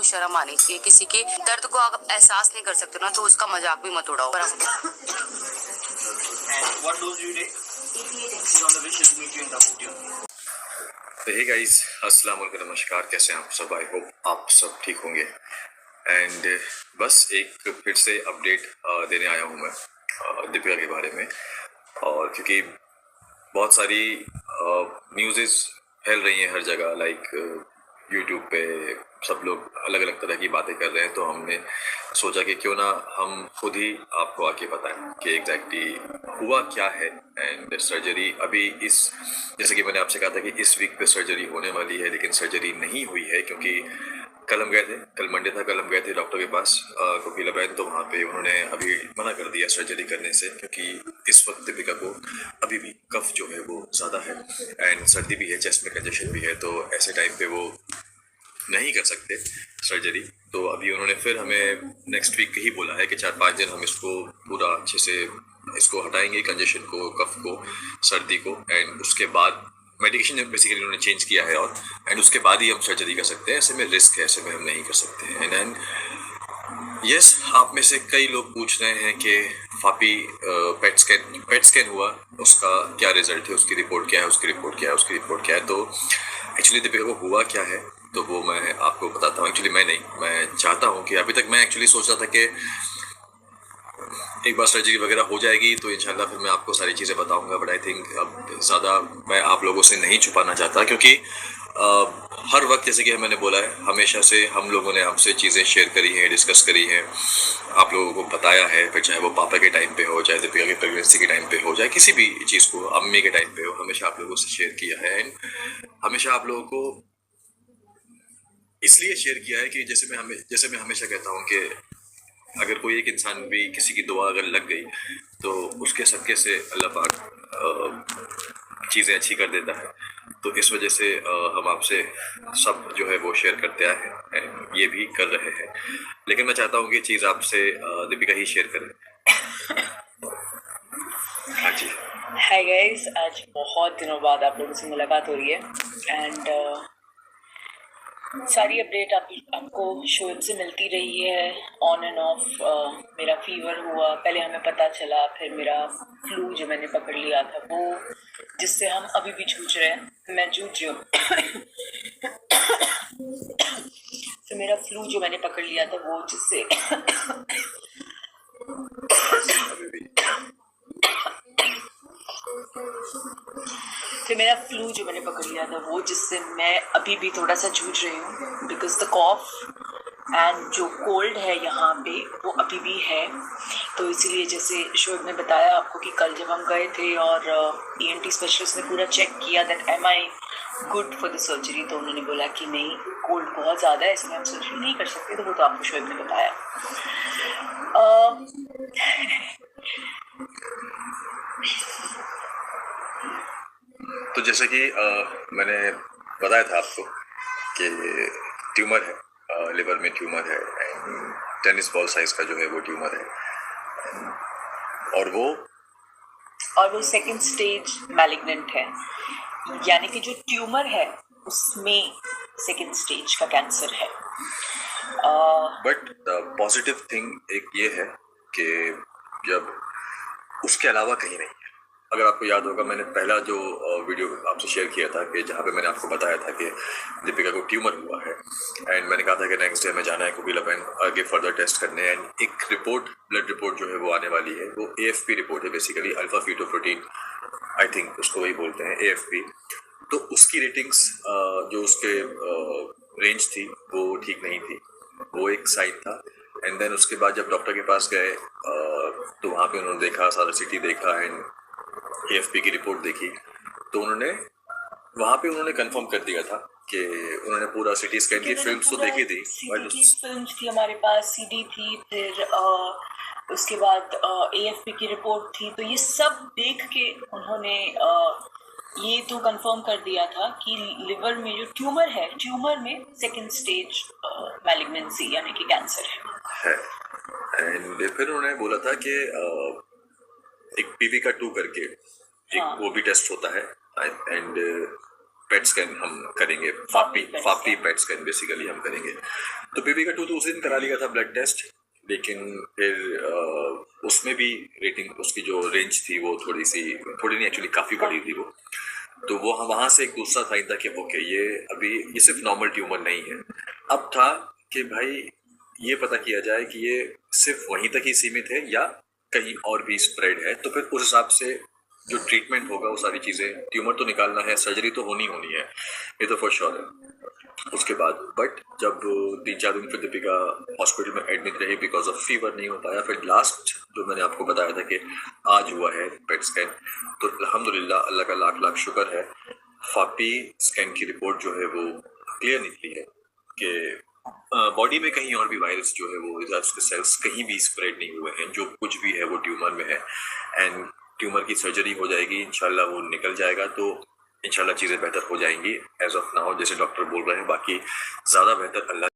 आपको शर्म आनी चाहिए। किसी के दर्द को आप एहसास नहीं कर सकते ना तो उसका मजाक भी मत उड़ाओ। हे गाइस, अस्सलाम वालेकुम, नमस्कार। कैसे हैं आप सब? आई होप आप सब ठीक होंगे। एंड बस एक फिर से अपडेट देने आया हूँ मैं दीपिका के बारे में। और क्योंकि बहुत सारी न्यूज़ेस फैल रही हैं हर जगह, लाइक यूट्यूब पे सब लोग अलग अलग तरह की बातें कर रहे हैं, तो हमने सोचा कि क्यों ना हम खुद ही आपको आके बताएं कि एग्जैक्टली हुआ क्या है। एंड सर्जरी अभी इस, जैसे कि मैंने आपसे कहा था कि इस वीक पे सर्जरी होने वाली है, लेकिन सर्जरी नहीं हुई है क्योंकि कल हम गए थे, कल मंडे था, कल हम गए थे डॉक्टर के पास कोकिला बहन, तो वहाँ पे उन्होंने अभी मना कर दिया सर्जरी करने से, क्योंकि इस वक्त दीपिका को अभी भी कफ जो है वो ज़्यादा है एंड सर्दी भी है, चेस्ट में कंजेशन भी है, तो ऐसे टाइम पे वो नहीं कर सकते सर्जरी। तो अभी उन्होंने फिर हमें नेक्स्ट वीक ही बोला है कि 4-5 दिन हम इसको पूरा अच्छे से इसको हटाएंगे, कंजेशन को, कफ को, सर्दी को, एंड उसके बाद मेडिकेशन बेसिकली उन्होंने चेंज किया है, और एंड उसके बाद ही हम सर्जरी कर सकते हैं। ऐसे में रिस्क है, ऐसे में हम नहीं कर सकते हैं। एंड यस, आप में से कई लोग पूछ रहे हैं कि फापी पेट स्कैन हुआ, उसका क्या रिजल्ट है, उसकी रिपोर्ट क्या है, उसकी रिपोर्ट क्या है, उसकी रिपोर्ट क्या है। तो एक्चुअली दीपिका को हुआ क्या है तो वो मैं आपको बताता हूँ। एक्चुअली मैं चाहता हूँ कि अभी तक मैं एक्चुअली सोच रहा था कि एक बार सर्जरी वगैरह हो जाएगी तो इंशाल्लाह फिर मैं आपको सारी चीज़ें बताऊंगा, बट आई थिंक अब ज़्यादा मैं आप लोगों से नहीं छुपाना चाहता, क्योंकि हर वक्त जैसे कि मैंने बोला है, हमेशा से हम लोगों ने आपसे चीज़ें शेयर करी हैं, डिस्कस करी हैं, आप लोगों को बताया है, फिर चाहे वो पापा के टाइम पे हो, चाहे दीपिका की प्रेगनेंसी के टाइम पे हो, चाहे किसी भी चीज़ को अम्मी के टाइम पे हो, हमेशा आप लोगों से शेयर किया है। एंड हमेशा आप लोगों को इसलिए शेयर किया है कि जैसे मैं हमेशा कहता हूँ कि अगर कोई एक इंसान भी, किसी की दुआ अगर लग गई तो उसके सदक़े से अल्लाह पाक चीज़ें अच्छी कर देता है। तो इस वजह से हम आपसे सब जो है वो शेयर करते आए हैं, ये भी कर रहे हैं, लेकिन मैं चाहता हूँ कि चीज़ आपसे दीपिका ही शेयर करें। हाँ जी। हाय गाइस, आज बहुत दिनों बाद आप लोगों से मुलाकात हो रही है एंड सारी अपडेट आपको शोएब से मिलती रही है ऑन एंड ऑफ। मेरा फीवर हुआ, पहले हमें पता चला, फिर मेरा फ्लू जो मैंने पकड़ लिया था वो, जिससे हम अभी भी जूझ रहे हैं, मैं जूझ रही हूँ। फिर मेरा फ्लू जो मैंने पकड़ लिया था वो, जिससे फिर मेरा फ्लू जो मैंने पकड़ लिया था वो, जिससे मैं अभी भी थोड़ा सा जूझ रही हूँ, बिकॉज द कॉफ एंड जो कोल्ड है यहाँ पे वो अभी भी है। तो इसीलिए जैसे शोएब ने बताया आपको कि कल जब हम गए थे और ENT स्पेशलिस्ट ने पूरा चेक किया that am I good for the surgery, तो उन्होंने बोला कि नहीं, कोल्ड बहुत ज़्यादा है, इसलिए हम सर्जरी नहीं कर सकते। तो वो तो आपको शोएब ने बताया। तो जैसे कि मैंने बताया था आपको कि ट्यूमर है, लिवर में ट्यूमर है, एंड टेनिस बॉल साइज का जो है वो ट्यूमर है, और वो सेकंड स्टेज मैलिग्नेंट है, यानी कि जो ट्यूमर है उसमें सेकंड स्टेज का कैंसर है। बट पॉजिटिव थिंग एक ये है कि जब उसके अलावा कहीं नहीं है। अगर आपको याद होगा, मैंने पहला जो वीडियो आपसे शेयर किया था कि जहाँ पे मैंने आपको बताया था कि दीपिका को ट्यूमर हुआ है, एंड मैंने कहा था कि नेक्स्ट डे में जाना है कोकिला बहन आगे फर्दर टेस्ट करने, एंड एक रिपोर्ट, ब्लड रिपोर्ट जो है वो आने वाली है। वो AFP रिपोर्ट है, basically alpha fetoprotein, I think उसको वही बोलते हैं, AFP। तो उसकी रेटिंग्स जो उसके रेंज थी वो ठीक नहीं थी, वो एक साइन था। एंड देन उसके बाद जब डॉक्टर के पास गए तो वहाँ पे उन्होंने देखा, सारा सिटी देखा, एंड AFP की रिपोर्ट देखी, तो उन्होंने कंफर्म कर दिया था कि उन्होंने पूरा सिटी स्कैन की फिल्म्स तो देखी थी, फिल्म्स थी हमारे पास, CD थी, फिर उसके बाद AFP की रिपोर्ट थी। तो ये सब देख के उन्होंने ये तो कंफर्म कर दिया था कि लिवर में जो ट्यूमर है, ट्यूमर में सेकंड स्टेज मैलिग्नेंसी यानी कि कैंसर है। एंड फिर उन्होंने बोला था कि एक PVK2 करके एक वो भी टेस्ट होता है, एंड पेट स्कैन हम करेंगे, फापी पेट स्कैन बेसिकली हम करेंगे। तो बेबी का 2 तो उस दिन करा लिया था ब्लड टेस्ट, लेकिन फिर उसमें भी रेटिंग उसकी जो रेंज थी वो थोड़ी नहीं एक्चुअली काफ़ी बड़ी थी वो। तो वो हम वहाँ से एक दूसरा साइन था कि ओके ये सिर्फ नॉर्मल ट्यूमर नहीं है। अब था कि भाई ये पता किया जाए कि ये सिर्फ वहीं तक ही सीमित है या कहीं और भी स्प्रेड है, तो फिर उस हिसाब से जो ट्रीटमेंट होगा वो सारी चीज़ें, ट्यूमर तो निकालना है, सर्जरी तो होनी है, ये तो फॉर श्योर है। उसके बाद बट जब 3-4 दिन फिर दीपिका हॉस्पिटल में एडमिट रही बिकॉज ऑफ फीवर, नहीं हो पाया। फिर लास्ट जो मैंने आपको बताया था कि आज हुआ है पेट स्कैन, तो अल्हम्दुलिल्लाह अल्लाह का लाख लाख शुक्र है, फापी स्कैन की रिपोर्ट जो है वो क्लियर निकली है कि बॉडी में कहीं और भी वायरस जो है वो उसके सेल्स कहीं भी स्प्रेड नहीं हुए हैं, जो कुछ भी है वो ट्यूमर में है। एंड ट्यूमर की सर्जरी हो जाएगी, इंशाल्लाह वो निकल जाएगा, तो इंशाल्लाह चीज़ें बेहतर हो जाएंगी एज ऑफ नाउ, जैसे डॉक्टर बोल रहे हैं। बाकी ज़्यादा बेहतर अल्लाह